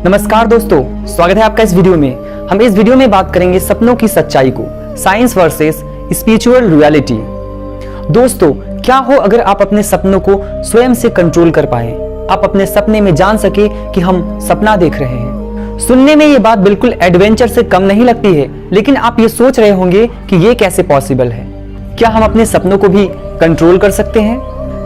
नमस्कार दोस्तों, स्वागत है आपका इस वीडियो में। हम इस वीडियो में बात करेंगे सपनों की सच्चाई को, साइंस वर्सेस स्पिरिचुअल रियलिटी। दोस्तों, क्या हो अगर आप अपने सपनों को स्वयं से कंट्रोल कर पाए, आप अपने सपने में जान सके कि हम सपना देख रहे हैं। सुनने में ये बात बिल्कुल एडवेंचर से कम नहीं लगती है, लेकिन आप ये सोच रहे होंगे कि ये कैसे पॉसिबल है। क्या हम अपने सपनों को भी कंट्रोल कर सकते हैं?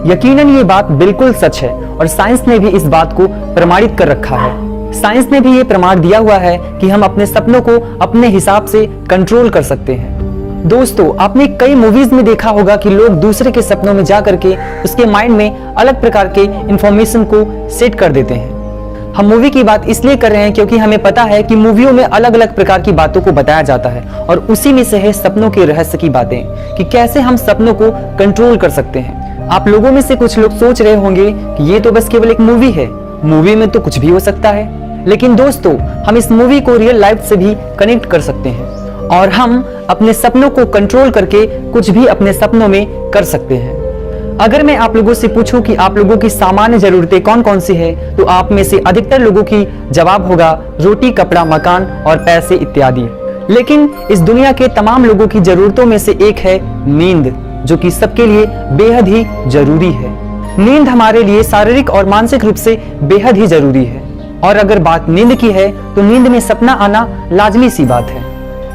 यकीनन ये बात बिल्कुल सच है और साइंस ने भी इस बात को प्रमाणित कर रखा है। साइंस ने भी ये प्रमाण दिया हुआ है कि हम अपने सपनों को अपने हिसाब से कंट्रोल कर सकते हैं। दोस्तों, आपने कई मूवीज में देखा होगा कि लोग दूसरे के सपनों में जा करके उसके माइंड में अलग प्रकार के इंफॉर्मेशन को सेट कर देते हैं। हम मूवी की बात इसलिए कर रहे हैं क्योंकि हमें पता है कि मूवियों में अलग अलग प्रकार की बातों को बताया जाता है और उसी में से है सपनों के रहस्य की बातें कि कैसे हम सपनों को कंट्रोल कर सकते हैं। आप लोगों में से कुछ लोग सोच रहे होंगे कि ये तो बस केवल एक मूवी है, मूवी में तो कुछ भी हो सकता है। लेकिन दोस्तों, हम इस मूवी को रियल लाइफ से भी कनेक्ट कर सकते हैं और हम अपने सपनों को कंट्रोल करके कुछ भी अपने सपनों में कर सकते हैं। अगर मैं आप लोगों से पूछूं कि आप लोगों की सामान्य जरूरतें कौन कौन सी है, तो आप में से अधिकतर लोगों की जवाब होगा रोटी, कपड़ा, मकान और पैसे इत्यादि। लेकिन इस दुनिया के तमाम लोगों की जरूरतों में से एक है नींद, जो कि सबके लिए बेहद ही जरूरी है। नींद हमारे लिए शारीरिक और मानसिक रूप से बेहद ही जरूरी है। और अगर बात नींद की है तो नींद में सपना आना लाजमी सी बात है।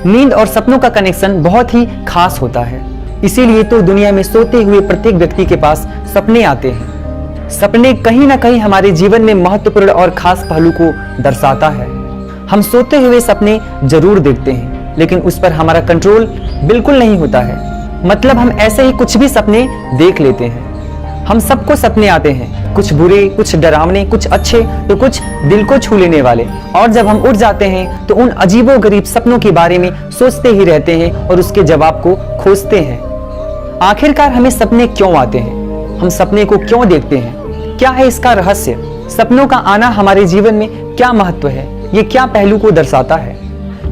नींद और सपनों का कनेक्शन बहुत ही खास होता है, इसीलिए तो दुनिया में सोते हुए प्रत्येक व्यक्ति के पास सपने आते हैं। सपने कहीं ना कहीं हमारे जीवन में महत्वपूर्ण और खास पहलू को दर्शाता है। हम सोते हुए सपने जरूर देखते हैं, लेकिन उस पर हमारा कंट्रोल बिल्कुल नहीं होता है। मतलब हम ऐसे ही कुछ भी सपने देख लेते हैं। हम सबको सपने आते हैं, कुछ बुरे, कुछ डरावने, कुछ अच्छे, तो कुछ दिल को छू लेने वाले। और जब हम उठ जाते हैं तो उन अजीबोगरीब सपनों के बारे में सोचते ही रहते हैं और उसके जवाब को खोजते हैं। आखिरकार हमें सपने क्यों आते हैं? हम सपने को क्यों देखते हैं? क्या है इसका रहस्य? सपनों का आना हमारे जीवन में क्या महत्व है? ये क्या पहलू को दर्शाता है?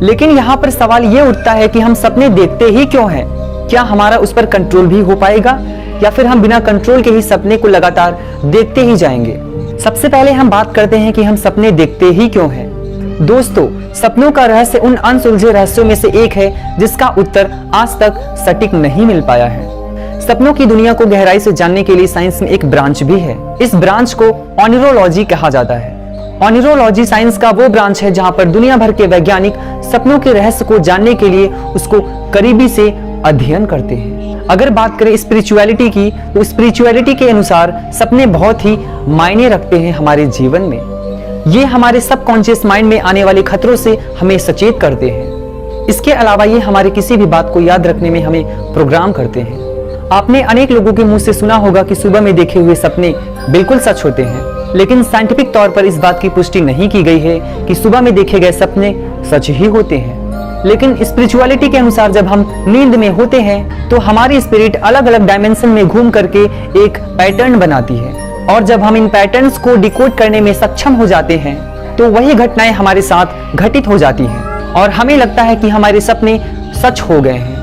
लेकिन यहाँ पर सवाल ये उठता है कि हम सपने देखते ही क्यों हैं? क्या हमारा उस पर कंट्रोल भी हो पाएगा, या फिर हम बिना कंट्रोल के ही सपने को लगातार देखते ही जाएंगे? सबसे पहले हम बात करते हैं कि हम सपने देखते ही क्यों हैं। दोस्तों, सपनों का रहस्य उन अनसुलझे रहस्यों में से एक है जिसका उत्तर आज तक सटीक नहीं मिल पाया है। सपनों की दुनिया को गहराई से जानने के लिए साइंस में एक ब्रांच भी है। इस ब्रांच को ओनिरोलॉजी कहा जाता है। ओनिरोलॉजी साइंस का वो ब्रांच है जहां पर दुनिया भर के वैज्ञानिक सपनों के रहस्य को जानने के लिए उसको करीबी से अध्ययन करते हैं। अगर बात करें स्पिरिचुअलिटी की, तो स्पिरिचुअलिटी के अनुसार सपने बहुत ही मायने रखते हैं हमारे जीवन में। ये हमारे सबकॉन्शियस माइंड में आने वाले खतरों से हमें सचेत करते हैं। इसके अलावा ये हमारे किसी भी बात को याद रखने में हमें प्रोग्राम करते हैं। आपने अनेक लोगों के मुंह से सुना होगा कि सुबह में देखे हुए सपने बिल्कुल सच होते हैं, लेकिन साइंटिफिक तौर पर इस बात की पुष्टि नहीं की गई है कि सुबह में देखे गए सपने सच ही होते हैं। लेकिन स्पिरिचुअलिटी के अनुसार जब हम नींद में होते हैं तो हमारी स्पिरिट अलग अलग डायमेंशन में घूम करके एक पैटर्न बनाती है, और जब हम इन पैटर्न्स को डिकोड करने में सक्षम हो जाते हैं तो वही घटनाएं हमारे साथ घटित हो जाती हैं और हमें लगता है कि हमारे सपने सच हो गए हैं।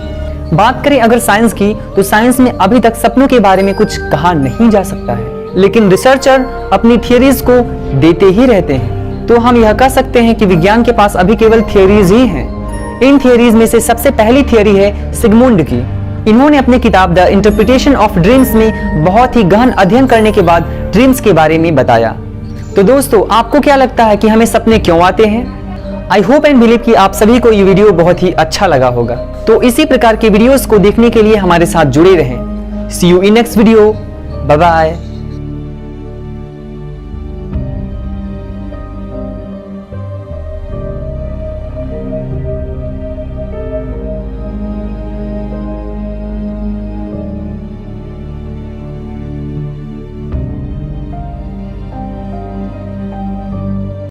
बात करें अगर साइंस की, तो साइंस में अभी तक सपनों के बारे में कुछ कहा नहीं जा सकता है, लेकिन रिसर्चर अपनी थियरीज को देते ही रहते हैं। तो हम यह कह सकते हैं कि विज्ञान के पास अभी केवल थियरीज ही हैं। इन थियरीज में से सबसे पहली थियरी है सिगमुंड की। इन्होंने अपनी किताब द इंटरप्रिटेशन ऑफ ड्रीम्स में बहुत ही गहन अध्ययन करने के बाद ड्रीम्स के बारे में बताया। तो दोस्तों, आपको क्या लगता है कि हमें सपने क्यों आते हैं? आई होप एंड बिलीव कि आप सभी को ये वीडियो बहुत ही अच्छा लगा होगा। तो इसी प्रकार के वीडियोस को देखने के लिए हमारे साथ जुड़े रहें। See you in next video. Bye bye.